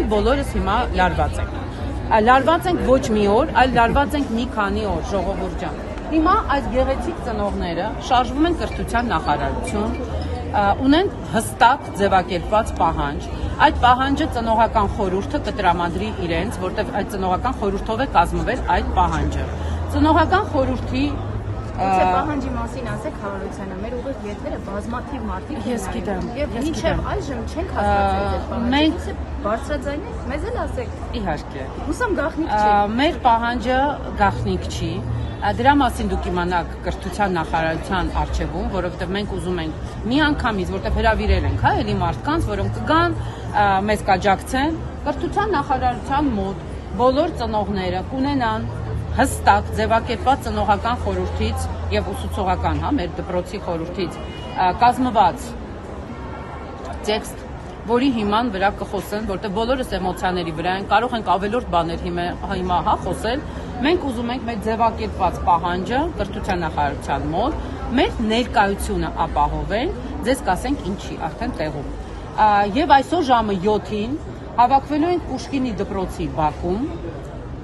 մենք բոլորս հիմա լարված ենք։ Լարված ենք ոչ մի օր, այլ լարված ենք մի քանի օր, ժողովուրդ ջան։ Հիմա այս գեղեցիկ ծնողները շարժվում են կրթության նախարարություն, ունեն հստակ ձևակերպված պահանջ։ Այդ պահանջը ծնողական խորհուրդը կտրամադրի իրենց, որտեղ այդ ծնողական խորհրդով է կազմվել այդ պահանջը։ Ծնողական խորհրդի պահանջի մասին ասեք Հարությունյանը, մեր ուղիղ եթերը բազմաթիվ մարդիկ Ես գիտեմ, եւ մինչեւ այժմ չենք հասկացել այդ պահանջը։ Մենք բարձրաձայնենք, մեզ էլ ասեք։ Իհարկե։ Հուսամ գաղտնիք չի։ Մեր պահանջը գաղտնիք չի։ Դրա մասին դուք իմանաք կրթության նախարարության արչեվում, որովհետև մենք ուզում ենք մի անգամից, որտեղ հրավիրել ենք, հա, էլի մարդկանց, որոնք կգան, մեզ կաջակցեն, կրթության նախարարության մոտ բոլոր ծնողները կունենան հստակ ձևակերպված ծնողական խորհրդից եւ ուսուցողական, հա, մեր դպրոցի խորհրդից կազմված տեքստ, որի հիման վրա կխոսեն, որտեղ բոլորս էմոցիաների վրա են, կարող ենք ավելորդ բաներ հիմա հա խոսել։ Մենք ուզում ենք մեր ձևակերպված պահանջը կրթության նախարարության մոտ, մեր ներկայությունը ապահովենք, ձեզ կասենք ինչի, արդեն տեղում։ Եվ այսօր ժամը 7-ին հավաքվելու ենք Պուշկինի դպրոցի բակում,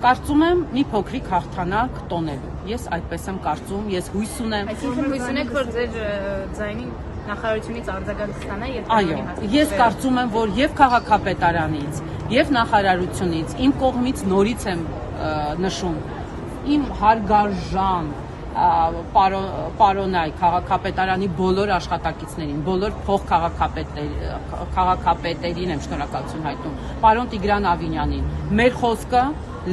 կարծում եմ մի փոքրիկ հաղթանակ տոնելու։ Ես այդպես եմ կարծում, ես հույս ունեմ։ Այսինքն հույս ունեք, որ ձեր ձայնին նախարարությունից արձագանք կստանա եւ Այո, ես կարծում եմ, որ եւ քաղաքապետարանից, եւ նախարարությունից իմ կողմից նորից եմ նշում իմ հարգարժան պարոնայ քաղաքապետարանի բոլոր աշխատակիցներին, բոլոր քաղաքապետերին եմ շնորհակալություն հայտնում, պարոն Տիգրան Ավինյանին, մեր խոսքը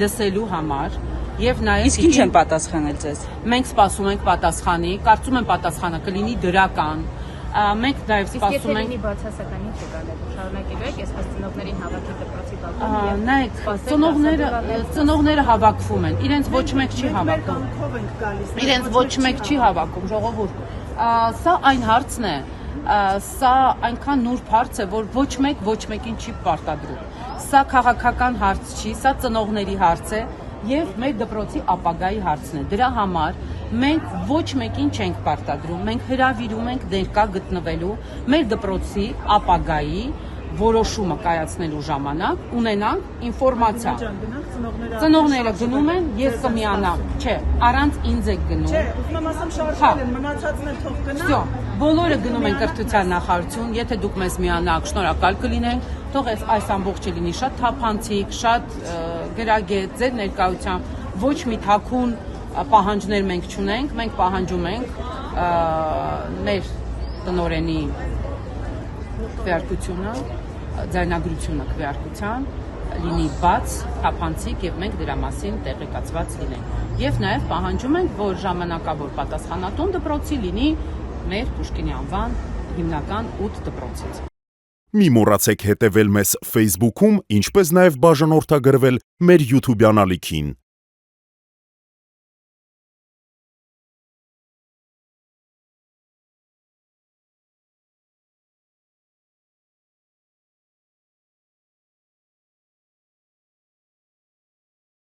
լսելու համար եւ նաեւ Իսկ ինչ են պատասխանել ձեզ։ Մենք սպասում ենք պատասխանի, կարծում եմ պատասխանը կլինի դրական։ Մենք նաեւ սպասում ենք բացասական ինչ կանեք շարունակելու եք այսպես ծնողներին հավաքի դպրոցի բակում։ Նայեք, ծնողները հավաքվում են, իրենց ոչ մեկ չի հավաքում։ Իրենց ոչ մեկ չի հավաքում, ժողովուրդ։ Սա այն հարցն է, սա այնքան նուրբ հարց է, որ ոչ մեկին չի պարտադրում։ Սա քաղաքական հարց չի, սա ծնողների հարց է եւ մեր դպրոցի ապագայի հարցն է։ Դրա համար մենք ոչ մեկին չենք պարտադրում, մենք հրավիրում ենք ներկա գտնվելու մեր դպրոցի ապագայի որոշումը կայացնելու ժամանակ ունենանք ինֆորմացիա։ Ծնողները գնում են, ես կմիանամ, չէ, առանց ինձ եք գնում։ Չէ, ուզում եմ ասեմ շարժվել են, մնացածն էլ թող գնա։ Всё, բոլորը գնում են կրթության նախարարություն, եթե դուք մեզ միանաք, շնորհակալ կլինենք, թող այս ամբողջը լինի շատ թափանցիկ, շատ գրագետ, ձեր ներկայությամբ, ոչ մի թաքուն պահանջներ մենք չունենք, մենք պահանջում ենք մեր տնօրենի քվեարկությունը, ձայնագրությունը քվեարկության լինի բաց, թափանցիկ եւ մենք դրա մասին տեղեկացված լինենք։ Եվ նաեւ պահանջում ենք, որ ժամանակավոր պատասխանատուն դպրոցի լինի մեր Պուշկինի անվան հիմնական 8 դպրոցից։ Մի մոռացեք հետևել մեզ Facebook-ում, ինչպես նաև բաժանորդագրվել մեր YouTube-յան ալիքին։